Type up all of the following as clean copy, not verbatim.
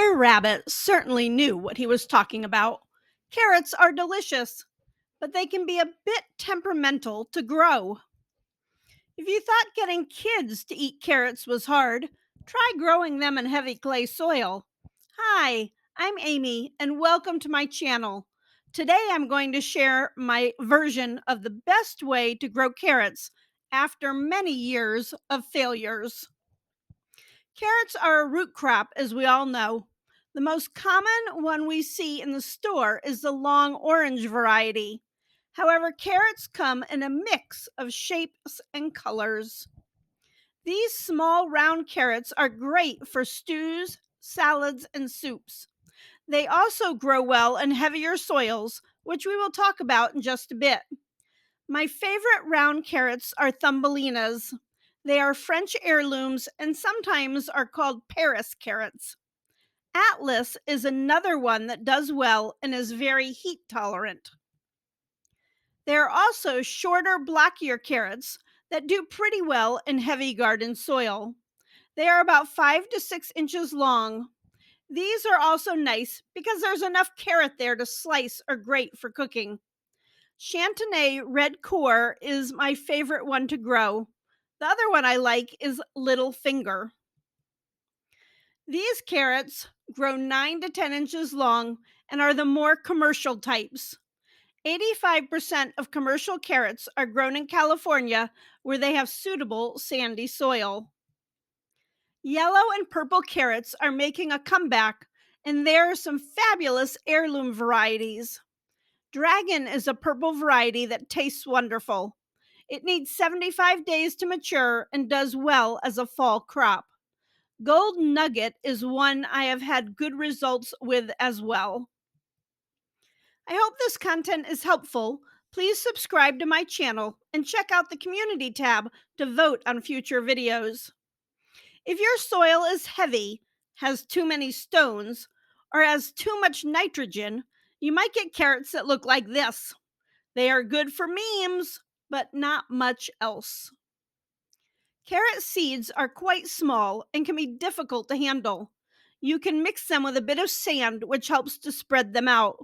Brother Rabbit certainly knew what he was talking about. Carrots are delicious, but they can be a bit temperamental to grow. If you thought getting kids to eat carrots was hard, try growing them in heavy clay soil. Hi, I'm Amy, and welcome to my channel. Today I'm going to share my version of the best way to grow carrots after many years of failures. Carrots are a root crop, as we all know. The most common one we see in the store is the long orange variety. However, carrots come in a mix of shapes and colors. These small round carrots are great for stews, salads, and soups. They also grow well in heavier soils, which we will talk about in just a bit. My favorite round carrots are Thumbelinas. They are French heirlooms and sometimes are called Paris carrots. Atlas is another one that does well and is very heat tolerant. There are also shorter, blockier carrots that do pretty well in heavy garden soil. They are about 5 to 6 inches long. These are also nice because there's enough carrot there to slice or grate for cooking. Chantenay red core is my favorite one to grow. The other one I like is little finger. These carrots grow 9 to 10 inches long and are the more commercial types. 85% of commercial carrots are grown in California where they have suitable sandy soil. Yellow and purple carrots are making a comeback, and there are some fabulous heirloom varieties. Dragon is a purple variety that tastes wonderful. It needs 75 days to mature and does well as a fall crop. Gold Nugget is one I have had good results with as well. I hope this content is helpful. Please subscribe to my channel and check out the community tab to vote on future videos. If your soil is heavy, has too many stones, or has too much nitrogen, you might get carrots that look like this. They are good for memes, but not much else. Carrot seeds are quite small and can be difficult to handle. You can mix them with a bit of sand, which helps to spread them out.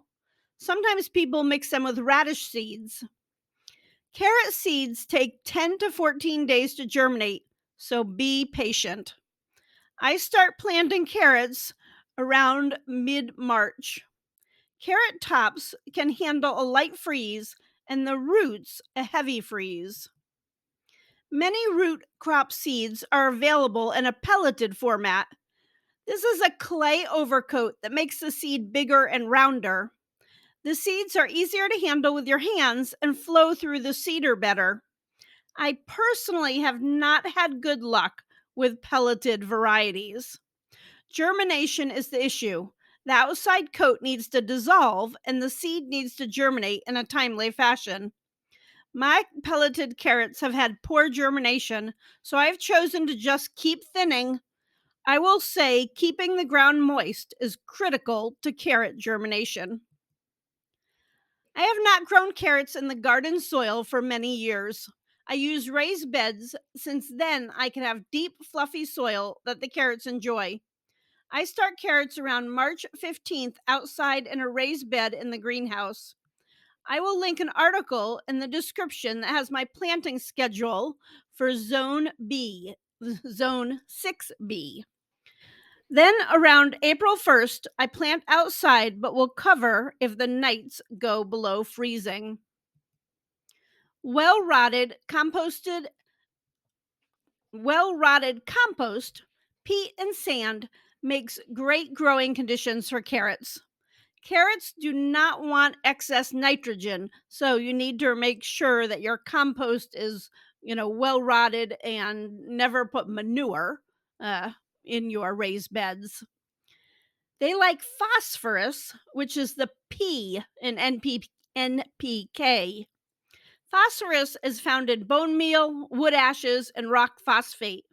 Sometimes people mix them with radish seeds. Carrot seeds take 10 to 14 days to germinate, so be patient. I start planting carrots around mid-March. Carrot tops can handle a light freeze and the roots a heavy freeze. Many root crop seeds are available in a pelleted format. This is a clay overcoat that makes the seed bigger and rounder. The seeds are easier to handle with your hands and flow through the seeder better. I personally have not had good luck with pelleted varieties. Germination is the issue. The outside coat needs to dissolve and the seed needs to germinate in a timely fashion. My pelleted carrots have had poor germination, so I've chosen to just keep thinning. I will say keeping the ground moist is critical to carrot germination. I have not grown carrots in the garden soil for many years. I use raised beds since then I can have deep, fluffy soil that the carrots enjoy. I start carrots around March 15th outside in a raised bed in the greenhouse. I will link an article in the description that has my planting schedule for Zone B, Zone 6B. Then around April 1st, I plant outside but will cover if the nights go below freezing. Well-rotted compost, peat and sand makes great growing conditions for carrots. Carrots do not want excess nitrogen, so you need to make sure that your compost is, well rotted and never put manure in your raised beds. They like phosphorus, which is the P in NPK. Phosphorus is found in bone meal, wood ashes, and rock phosphate.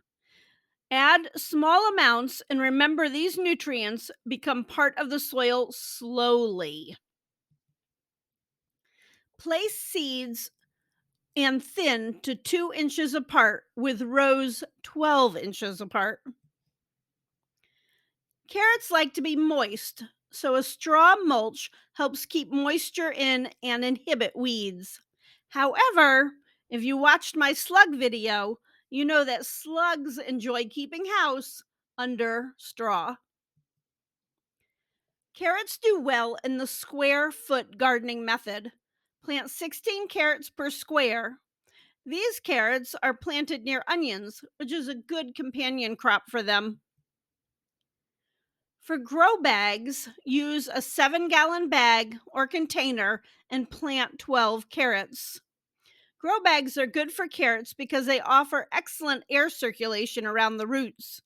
Add small amounts and remember these nutrients become part of the soil slowly. Place seeds and thin to 2 inches apart with rows 12 inches apart. Carrots like to be moist, so a straw mulch helps keep moisture in and inhibit weeds. However, if you watched my slug video, you know that slugs enjoy keeping house under straw. Carrots do well in the square foot gardening method. Plant 16 carrots per square. These carrots are planted near onions, which is a good companion crop for them. For grow bags, use a 7-gallon bag or container and plant 12 carrots. Grow bags are good for carrots because they offer excellent air circulation around the roots.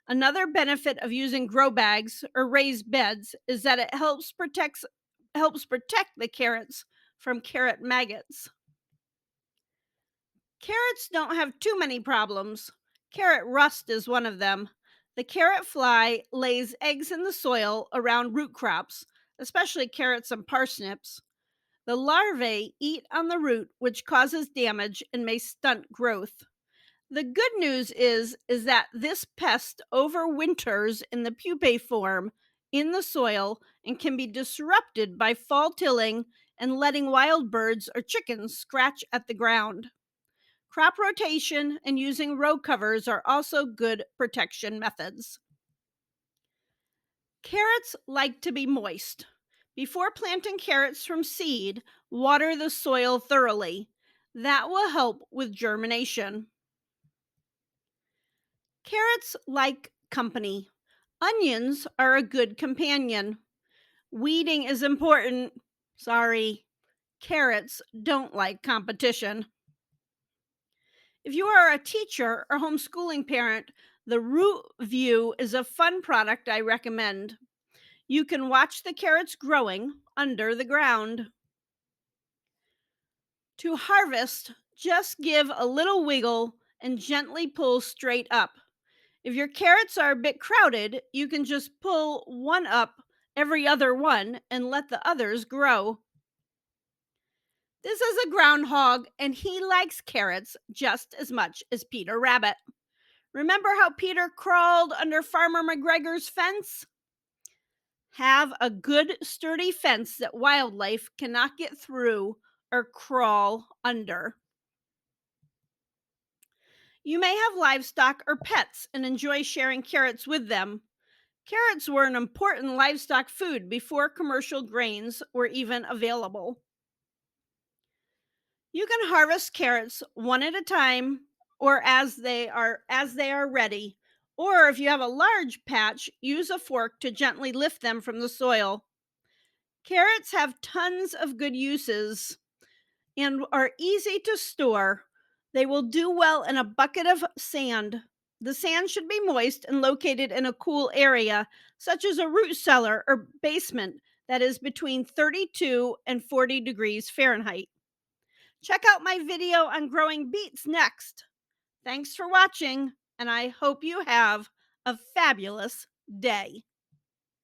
Another benefit of using grow bags or raised beds is that it helps protect the carrots from carrot maggots. Carrots don't have too many problems. Carrot rust is one of them. The carrot fly lays eggs in the soil around root crops, especially carrots and parsnips. The larvae eat on the root, which causes damage and may stunt growth. The good news is that this pest overwinters in the pupae form in the soil and can be disrupted by fall tilling and letting wild birds or chickens scratch at the ground. Crop rotation and using row covers are also good protection methods. Carrots like to be moist. Before planting carrots from seed, water the soil thoroughly. That will help with germination. Carrots like company. Onions are a good companion. Weeding is important. Sorry, carrots don't like competition. If you are a teacher or homeschooling parent, the root view is a fun product I recommend. You can watch the carrots growing under the ground. To harvest, just give a little wiggle and gently pull straight up. If your carrots are a bit crowded, you can just pull one up every other one and let the others grow. This is a groundhog, and he likes carrots just as much as Peter Rabbit. Remember how Peter crawled under Farmer McGregor's fence? Have a good, sturdy fence that wildlife cannot get through or crawl under. You may have livestock or pets and enjoy sharing carrots with them. Carrots were an important livestock food before commercial grains were even available. You can harvest carrots one at a time or as they are ready. Or if you have a large patch, use a fork to gently lift them from the soil. Carrots have tons of good uses and are easy to store. They will do well in a bucket of sand. The sand should be moist and located in a cool area, such as a root cellar or basement that is between 32 and 40 degrees Fahrenheit. Check out my video on growing beets next. Thanks for watching, and I hope you have a fabulous day.